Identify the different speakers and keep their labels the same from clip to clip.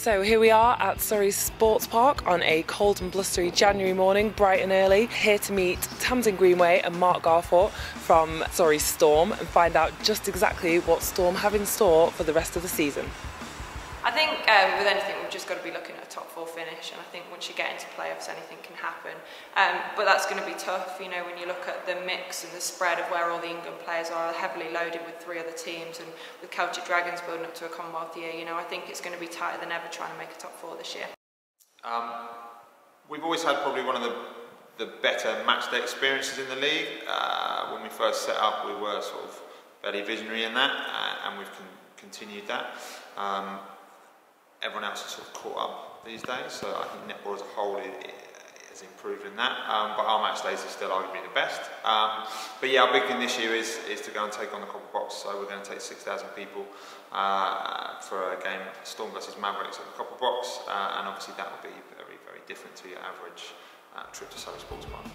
Speaker 1: So here we are at Surrey Sports Park on a cold and blustery January morning, bright and early, here to meet Tamsin Greenway and Mark Garforth from Surrey Storm and find out just exactly what Storm have in store for the rest of the season.
Speaker 2: I think with anything we've just got to be looking at a top 4 finish, and I think once you get into playoffs anything can happen, but that's going to be tough, you know, when you look at the mix and the spread of where all the England players are heavily loaded with 3 other teams, and with Celtic Dragons building up to a Commonwealth year, you know, I think it's going to be tighter than ever trying to make a top 4 this year.
Speaker 3: We've always had probably one of the better match day experiences in the league. When we first set up we were sort of fairly visionary in that, and we've continued that. Everyone else has sort of caught up these days, so I think netball as a whole has improved in that, but our match days are still arguably the best. But yeah, our big thing this year is to go and take on the Copper Box, so we're going to take 6,000 people for a game, Storm versus Mavericks at the Copper Box, and obviously that will be very, very different to your average trip to Surrey Sports Park.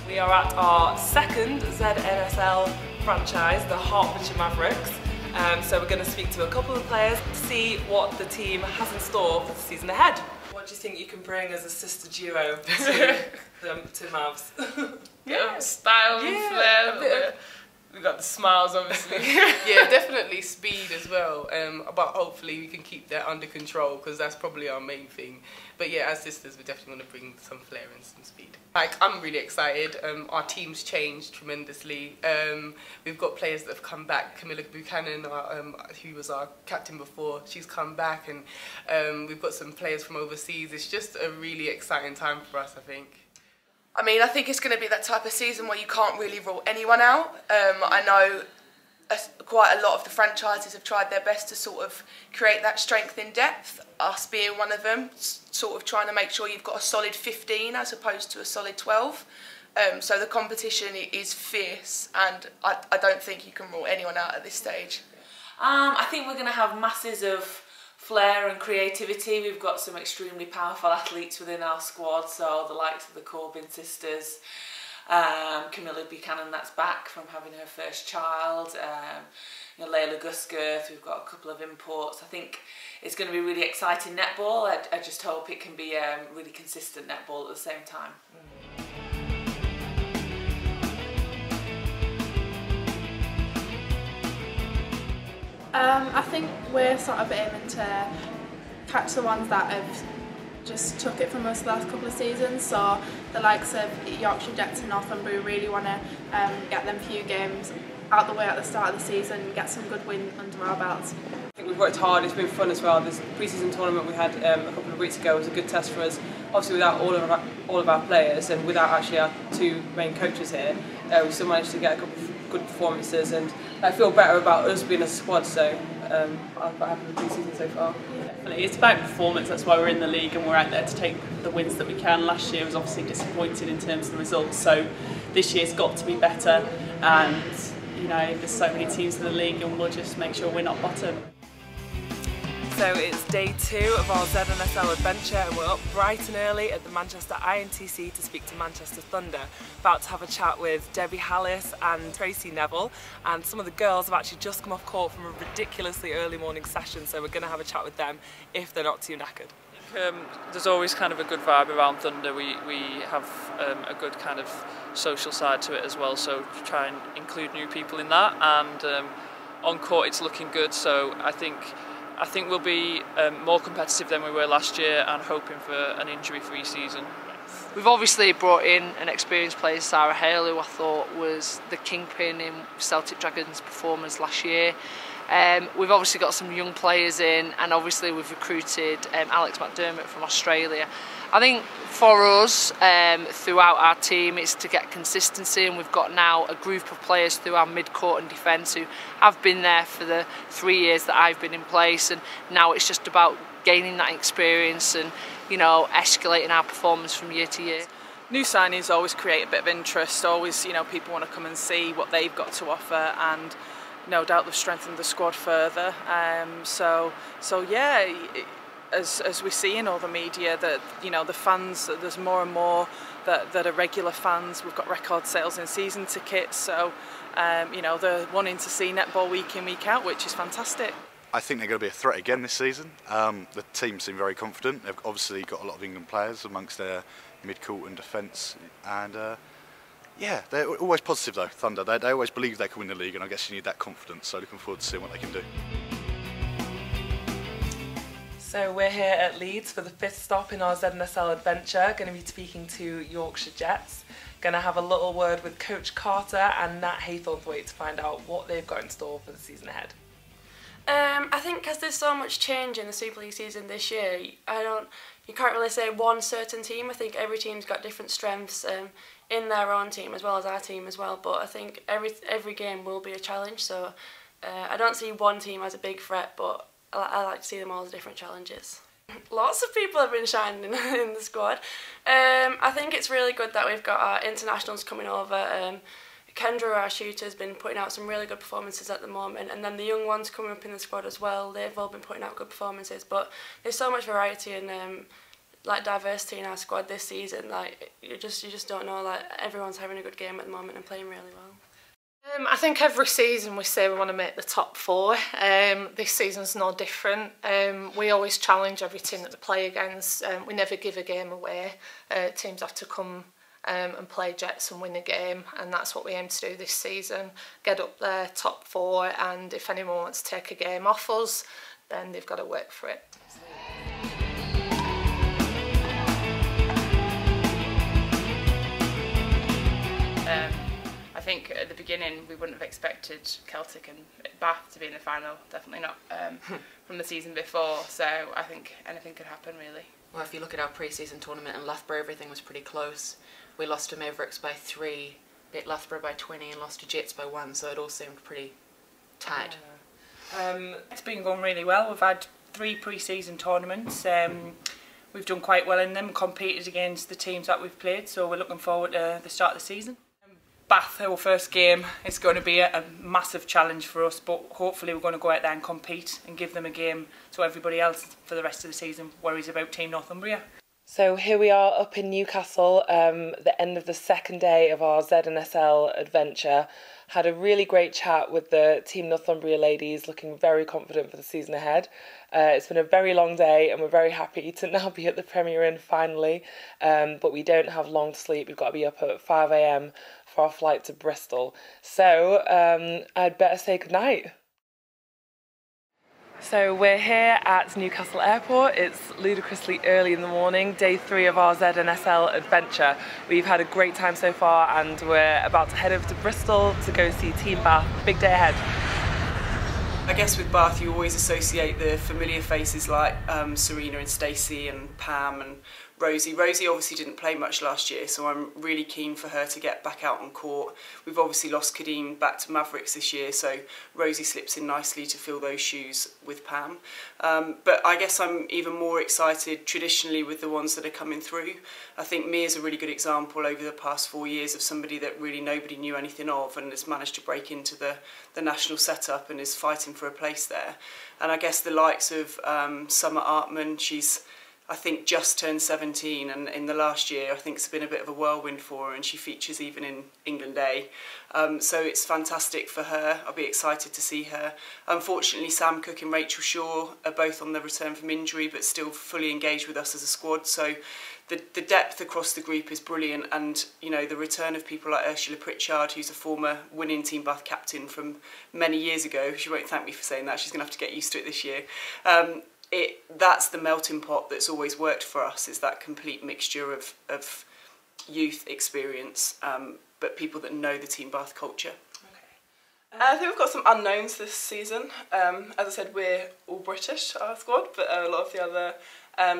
Speaker 1: We are at our second ZNSL franchise, the Hertfordshire Mavericks. So we're going to speak to a couple of players to see what the team has in store for the season ahead. What do you think you can bring as a sister duo to Mavs?
Speaker 4: Yeah, style, flair. We got the smiles, obviously. Yeah, definitely speed as well. But hopefully we can keep that under control, because that's probably our main thing. But yeah, as sisters, we definitely want to bring some flair and some speed. Like, I'm really excited. Our team's changed tremendously. We've got players that have come back. Camilla Buchanan, who was our captain before, she's come back, and we've got some players from overseas. It's just a really exciting time for us, I think.
Speaker 5: I mean, I think it's going to be that type of season where you can't really rule anyone out. I know quite a lot of the franchises have tried their best to sort of create that strength in depth, us being one of them, sort of trying to make sure you've got a solid 15 as opposed to a solid 12. So the competition is fierce, and I don't think you can rule anyone out at this stage.
Speaker 6: I think we're going to have masses of flair and creativity. We've got some extremely powerful athletes within our squad, so the likes of the Corbyn sisters, Camilla Buchanan, that's back from having her first child, you know, Layla Guskirth, we've got a couple of imports. I think it's going to be really exciting netball. I just hope it can be really consistent netball at the same time.
Speaker 7: I think we're sort of aiming to catch the ones that have just took it from us the last couple of seasons, so the likes of Yorkshire Jets and Northumberland. We really want to get them few games out the way at the start of the season and get some good wins under our belts.
Speaker 8: I think we've worked hard, it's been fun as well. This pre-season tournament we had a couple of weeks ago was a good test for us. Obviously without all of our players and without actually our 2 main coaches here, we still managed to get a couple of good performances, and I feel better about us being a squad, so I'm quite happy with the pre-season so far.
Speaker 9: Definitely, it's about performance, that's why we're in the league and we're out there to take the wins that we can. Last year was obviously disappointing in terms of the results, so this year's got to be better, and you know, there's so many teams in the league and we'll just make sure we're not bottom.
Speaker 1: So it's day 2 of our ZNSL adventure, and we're up bright and early at the Manchester INTC to speak to Manchester Thunder. About to have a chat with Debbie Hallis and Tracy Neville, and some of the girls have actually just come off court from a ridiculously early morning session, so we're going to have a chat with them if they're not too knackered.
Speaker 10: There's always kind of a good vibe around Thunder. We have a good kind of social side to it as well, so try and include new people in that, and on court it's looking good, so I think we'll be more competitive than we were last year, and hoping for an injury-free season.
Speaker 11: We've obviously brought in an experienced player, Sarah Hale, who I thought was the kingpin in Celtic Dragons' performance last year. We've obviously got some young players in, and obviously we've recruited Alex McDermott from Australia. I think for us, throughout our team, it's to get consistency, and we've got now a group of players through our mid-court and defence who have been there for the 3 years that I've been in place, and now it's just about gaining that experience and, you know, escalating our performance from year to year.
Speaker 12: New signings always create a bit of interest, always, you know, people want to come and see what they've got to offer, and no doubt they've strengthened the squad further. So yeah, as we see in all the media, that, you know, the fans, there's more and more that are regular fans. We've got record sales in season tickets, so you know, they're wanting to see netball week in, week out, which is fantastic.
Speaker 13: I think they're going to be a threat again this season. The team seem very confident. They've obviously got a lot of England players amongst their mid-court and defence, and yeah, they're always positive though, Thunder. They always believe they can win the league, and I guess you need that confidence, so looking forward to seeing what they can do.
Speaker 1: So we're here at Leeds for the 5th stop in our ZNSL adventure, going to be speaking to Yorkshire Jets. Going to have a little word with Coach Carter and Nat Haythornthwaite to find out what they've got in store for the season ahead.
Speaker 14: I think because there's so much change in the Super League season this year, you can't really say one certain team. I think every team's got different strengths in their own team as well as our team as well. But I think every game will be a challenge. So I don't see one team as a big threat, but I like to see them all as different challenges. Lots of people have been shining in the squad. I think it's really good that we've got our internationals coming over. Kendra, our shooter, has been putting out some really good performances at the moment, and then the young ones coming up in the squad as well, they've all been putting out good performances. But there's so much variety and like diversity in our squad this season. Like you just don't know. Like everyone's having a good game at the moment and playing really well.
Speaker 15: I think every season we say we want to make the top 4. This season's no different. We always challenge every team that we play against. We never give a game away. Teams have to come and play Jets and win a game, and that's what we aim to do this season. Get up there, top 4, and if anyone wants to take a game off us, then they've got to work for it.
Speaker 16: I think at the beginning we wouldn't have expected Celtic and Bath to be in the final, definitely not from the season before, so I think anything could happen really.
Speaker 17: Well, if you look at our pre-season tournament in Loughborough, everything was pretty close. We lost to Mavericks by 3, beat Loughborough by 20 and lost to Jets by 1, so it all seemed pretty tight.
Speaker 16: It's been going really well. We've had 3 pre-season tournaments. We've done quite well in them, competed against the teams that we've played, so we're looking forward to the start of the season. Bath, our first game, is going to be a massive challenge for us, but hopefully we're going to go out there and compete and give them a game so everybody else for the rest of the season worries about Team Northumbria.
Speaker 1: So here we are up in Newcastle, the end of the 2nd day of our ZNSL adventure. Had a really great chat with the Team Northumbria ladies, looking very confident for the season ahead. It's been a very long day and we're very happy to now be at the Premier Inn finally, but we don't have long to sleep. We've got to be up at 5 AM for our flight to Bristol. So I'd better say goodnight. So we're here at Newcastle Airport. It's ludicrously early in the morning, day 3 of our ZNSL adventure. We've had a great time so far and we're about to head over to Bristol to go see Team Bath. Big day ahead.
Speaker 12: I guess with Bath you always associate the familiar faces like Serena and Stacey and Pam and Rosie. Rosie obviously didn't play much last year, so I'm really keen for her to get back out on court. We've obviously lost Kadeem back to Mavericks this year, so Rosie slips in nicely to fill those shoes with Pam. But I guess I'm even more excited traditionally with the ones that are coming through. I think Mia's a really good example over the past 4 years of somebody that really nobody knew anything of and has managed to break into the national setup and is fighting for a place there. And I guess the likes of Summer Artman, she's I think just turned 17, and in the last year I think it's been a bit of a whirlwind for her, and she features even in England A. So it's fantastic for her. I'll be excited to see her. Unfortunately, Sam Cook and Rachel Shaw are both on the return from injury but still fully engaged with us as a squad. So the depth across the group is brilliant, and you know the return of people like Ursula Pritchard, who's a former winning Team Bath captain from many years ago. She won't thank me for saying that. She's going to have to get used to it this year. That's the melting pot that's always worked for us, is that complete mixture of youth experience, but people that know the Team Bath culture.
Speaker 8: I think we've got some unknowns this season. As I said, we're all British, our squad, but a lot of the other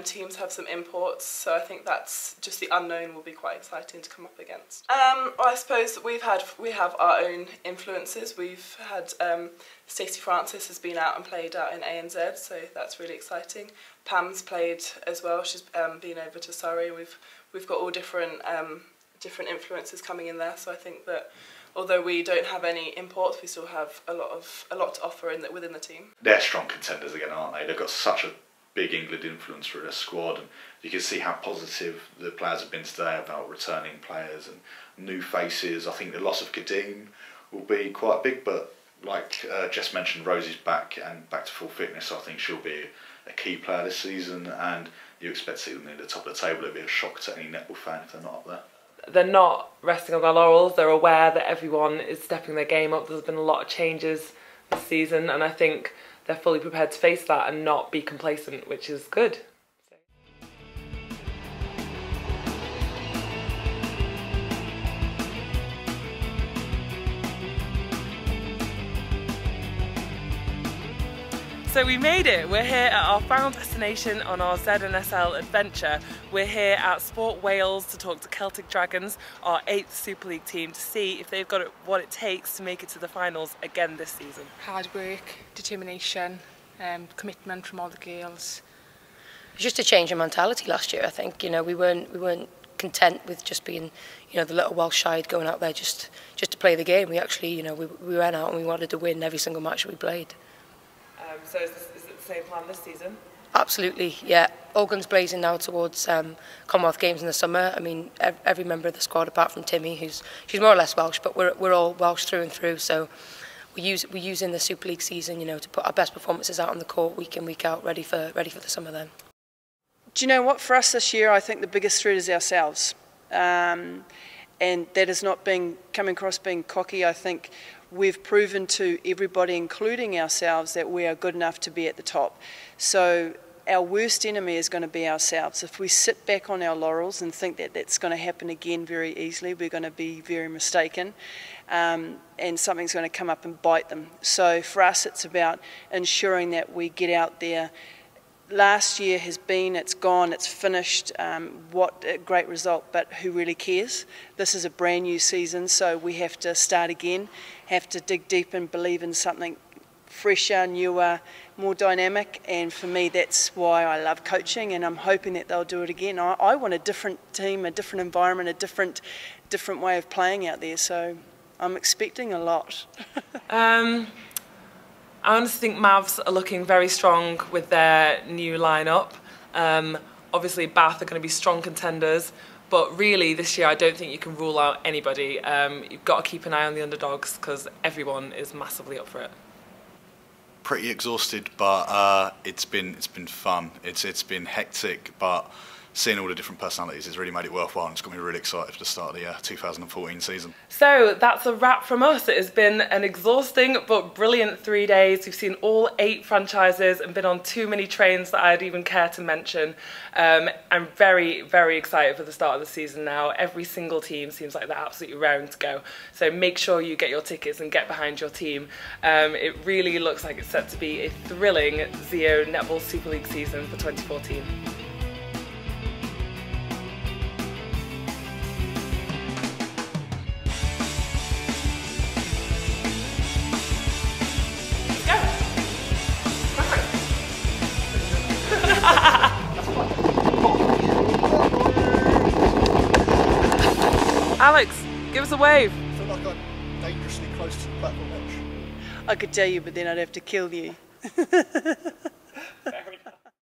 Speaker 8: teams have some imports, so I think that's just the unknown will be quite exciting to come up against. Well, I suppose we have our own influences. We've had Stacey Francis has been out and played out in ANZ, so that's really exciting. Pam's played as well. She's been over to Surrey. We've got all different influences coming in there, so I think that although we don't have any imports, we still have a lot to offer within the team.
Speaker 13: They're strong contenders again, aren't they? They've got such a big England influence through their squad, and you can see how positive the players have been today about returning players and new faces. I think the loss of Kadeem will be quite big, but
Speaker 18: like Jess mentioned, Rosie's back and back to full fitness. I think she'll be a key player this season, and you expect to see them near the top of the table. It'd be a shock to any netball fan if they're not up there.
Speaker 1: They're not resting on their laurels. They're aware that everyone is stepping their game up. There's been a lot of changes this season, and I think they're fully prepared to face that and not be complacent, which is good. So we made it. We're here at our final destination on our ZNSL adventure. We're here at Sport Wales to talk to Celtic Dragons, our 8th Super League team, to see if they've got what it takes to make it to the finals again this season.
Speaker 19: Hard work, determination, commitment from all the girls.
Speaker 20: Just a change in mentality last year, I think. You know, we weren't content with just being, you know, the little Welsh side going out there just to play the game. We actually, you know, we went out and we wanted to win every single match that we played.
Speaker 1: So is it the same plan this season?
Speaker 20: Absolutely, yeah. All guns blazing now towards Commonwealth Games in the summer. I mean, every member of the squad, apart from Timmy, she's more or less Welsh, but we're all Welsh through and through. So we're using the Super League season, you know, to put our best performances out on the court week in, week out, ready for the summer then.
Speaker 21: Do you know what? For us this year, I think the biggest threat is ourselves, and that is not coming across being cocky. I think we've proven to everybody, including ourselves, that we are good enough to be at the top. So our worst enemy is going to be ourselves. If we sit back on our laurels and think that that's going to happen again very easily, we're going to be very mistaken, and something's going to come up and bite them. So for us, it's about ensuring that we get out there. Last year has been, it's gone, it's finished, what a great result, but who really cares? This is a brand new season, so we have to start again, have to dig deep and believe in something fresher, newer, more dynamic, and for me that's why I love coaching, and I'm hoping that they'll do it again. I want a different team, a different environment, a different way of playing out there, so I'm expecting a lot.
Speaker 1: I honestly think Mavs are looking very strong with their new lineup. Obviously Bath are going to be strong contenders, but really this year I don't think you can rule out anybody. You've got to keep an eye on the underdogs because everyone is massively up for it.
Speaker 13: Pretty exhausted, but it's been fun. It's been hectic, but seeing all the different personalities has really made it worthwhile, and it's got me really excited for the start of the 2014 season.
Speaker 1: So that's a wrap from us. It has been an exhausting but brilliant 3 days. We've seen all 8 franchises and been on too many trains that I'd even care to mention. I'm very, very excited for the start of the season now. Every single team seems like they're absolutely raring to go. So make sure you get your tickets and get behind your team. It really looks like it's set to be a thrilling ZO Netball Super League season for 2014. Alex, give us a wave.
Speaker 21: I feel like I'm dangerously close to the platform edge. I could tell you, but then I'd have to kill you.